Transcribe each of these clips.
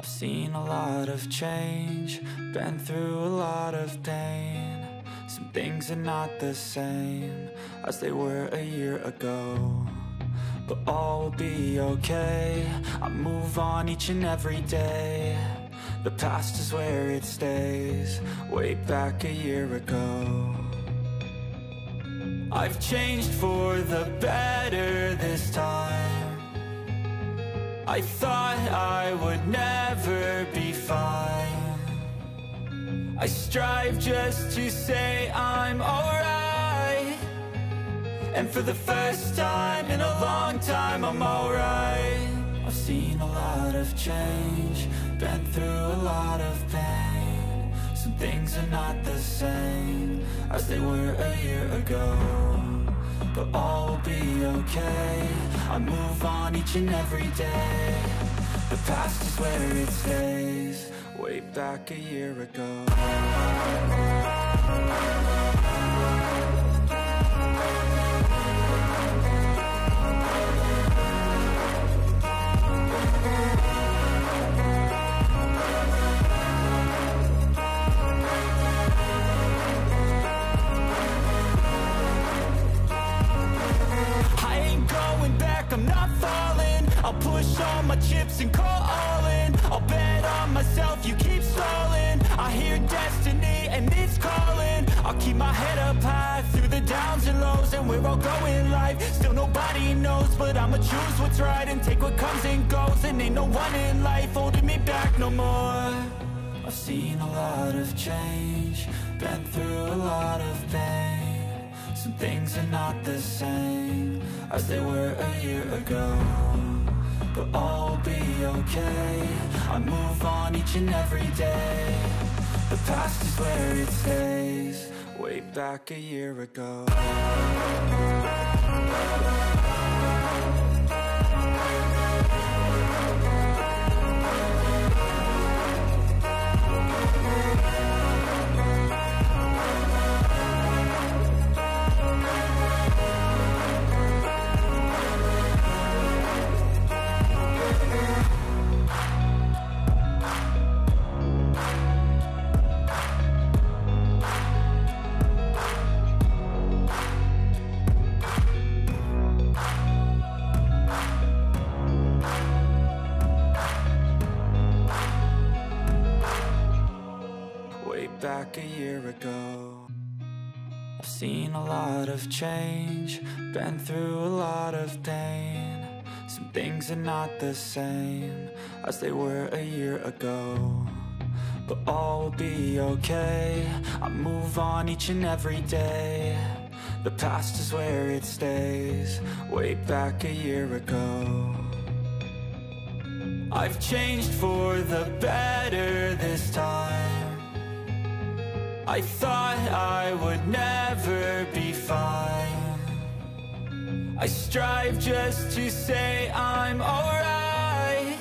I've seen a lot of change, been through a lot of pain. Some things are not the same as they were a year ago, but all will be okay. I move on each and every day. The past is where it stays, way back a year ago. I've changed for the better this time. I thought I would never be fine. I strive just to say I'm alright, and for the first time in a long time I'm alright. I've seen a lot of change, been through a lot of pain. Some things are not the same as they were a year ago, but all will be okay. I move on each and every day. The past is where it stays, way back a year ago. I'm not falling, I'll push all my chips and call all in. I'll bet on myself, you keep stalling. I hear destiny and it's calling. I'll keep my head up high through the downs and lows, and we're all going life. Still nobody knows, but I'ma choose what's right and take what comes and goes. And ain't no one in life holding me back no more. I've seen a lot of change, been through a lot of pain. Some things are not the same as they were a year ago, but all will be okay. I move on each and every day. The past is where it stays, way back a year ago. Back a year ago. I've seen a lot of change, been through a lot of pain. Some things are not the same as they were a year ago, but all will be okay. I move on each and every day. The past is where it stays, way back a year ago. I've changed for the better this time. I thought I would never be fine. I strive just to say I'm alright,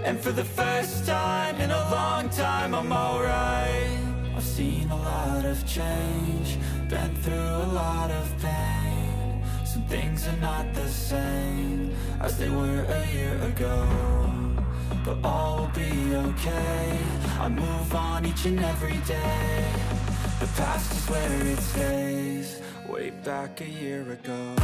and for the first time in a long time I'm alright. I've seen a lot of change, been through a lot of pain. Some things are not the same as they were a year ago, but all will be okay. I move on each and every day. The past is where it stays, way back a year ago.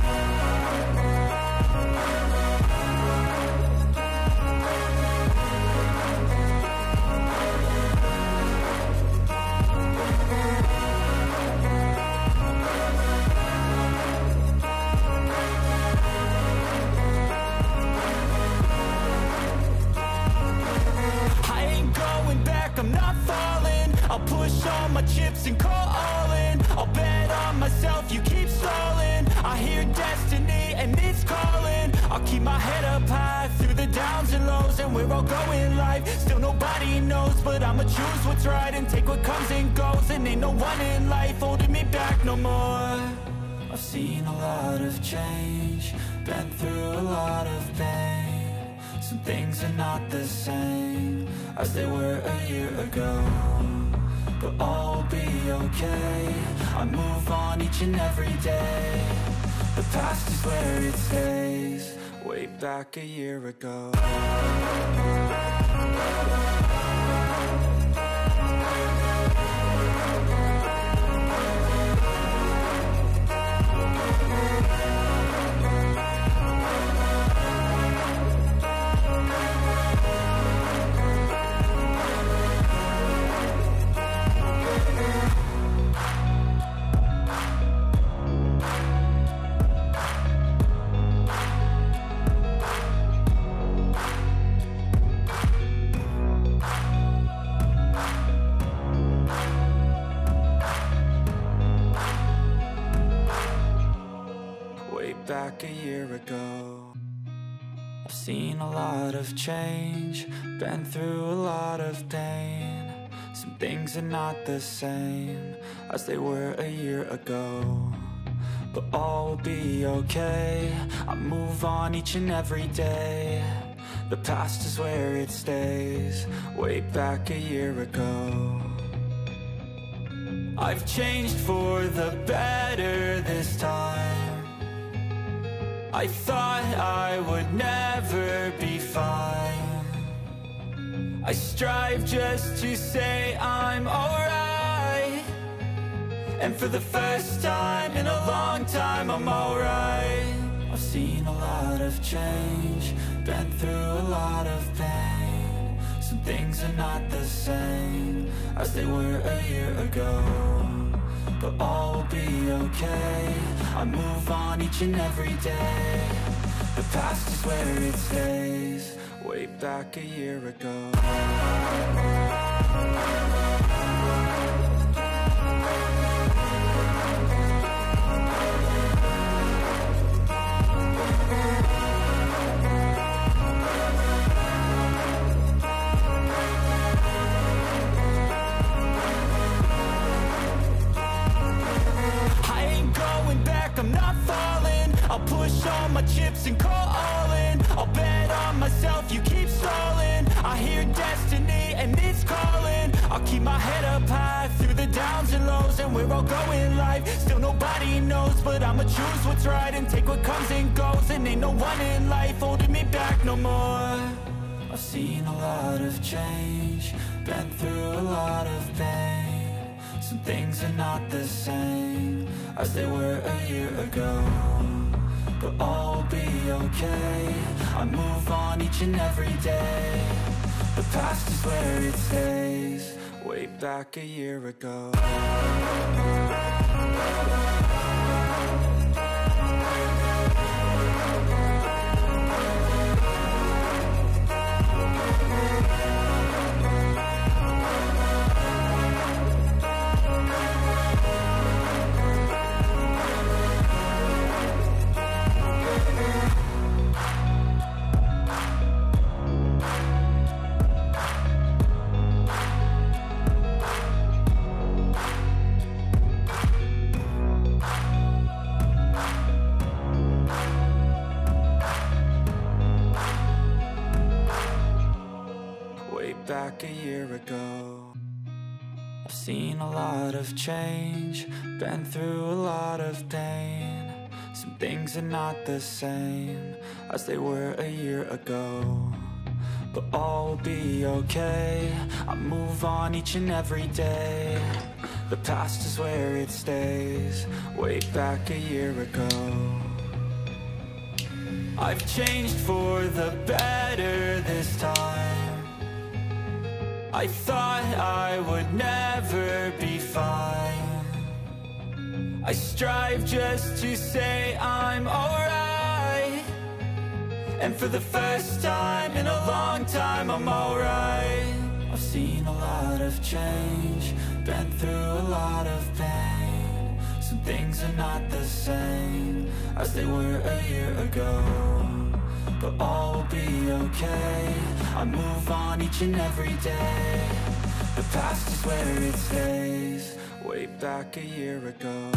I'm not falling, I'll push all my chips and call all in. I'll bet on myself, you keep stalling. I hear destiny and it's calling. I'll keep my head up high through the downs and lows, and we're all going life. Still nobody knows, but I'ma choose what's right and take what comes and goes. And ain't no one in life holding me back no more. I've seen a lot of change, been through a lot of pain. Some things are not the same as they were a year ago, but all will be okay. I move on each and every day. The past is where it stays, way back a year ago. Back a year ago, I've seen a lot of change, been through a lot of pain. Some things are not the same as they were a year ago, but all will be okay. I move on each and every day. The past is where it stays, way back a year ago. I've changed for the better this time. I thought I would never be fine. I strive just to say I'm alright, and for the first time in a long time I'm alright. I've seen a lot of change, been through a lot of pain. Some things are not the same as they were a year ago, but all will be okay. I move on each and every day. The past is where it stays, way back a year ago. I'm not falling, I'll push all my chips and call all in. I'll bet on myself, you keep stalling. I hear destiny and it's calling. I'll keep my head up high through the downs and lows, and we're all going in life. Still nobody knows, but I'ma choose what's right and take what comes and goes. And ain't no one in life holding me back no more. I've seen a lot of change, been through a lot of pain. Some things are not the same as they were a year ago, but all will be okay. I move on each and every day. The past is where it stays, way back a year ago. Back a year ago, I've seen a lot of change, been through a lot of pain. Some things are not the same as they were a year ago, but all will be okay. I move on each and every day. The past is where it stays, way back a year ago. I've changed for the better this time. I thought I would never be fine. I strive just to say I'm alright, and for the first time in a long time I'm alright. I've seen a lot of change, been through a lot of pain. Some things are not the same as they were a year ago, but all will be okay. I move on each and every day. The past is where it stays, way back a year ago.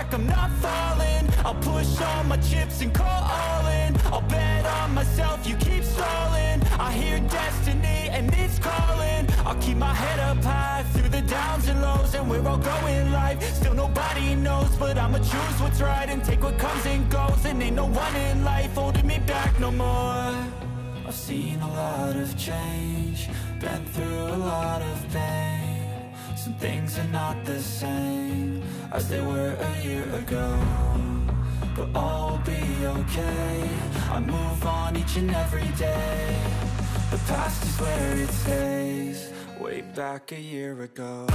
I'm not falling, I'll push all my chips and call all in. I'll bet on myself, you keep stalling. I hear destiny and it's calling. I'll keep my head up high through the downs and lows. And we're all going life, still nobody knows. But I'ma choose what's right and take what comes and goes. And ain't no one in life holding me back no more. I've seen a lot of change, been through a lot of pain. Some things are not the same as they were a year ago, but all will be okay. I move on each and every day. The past is where it stays, way back a year ago.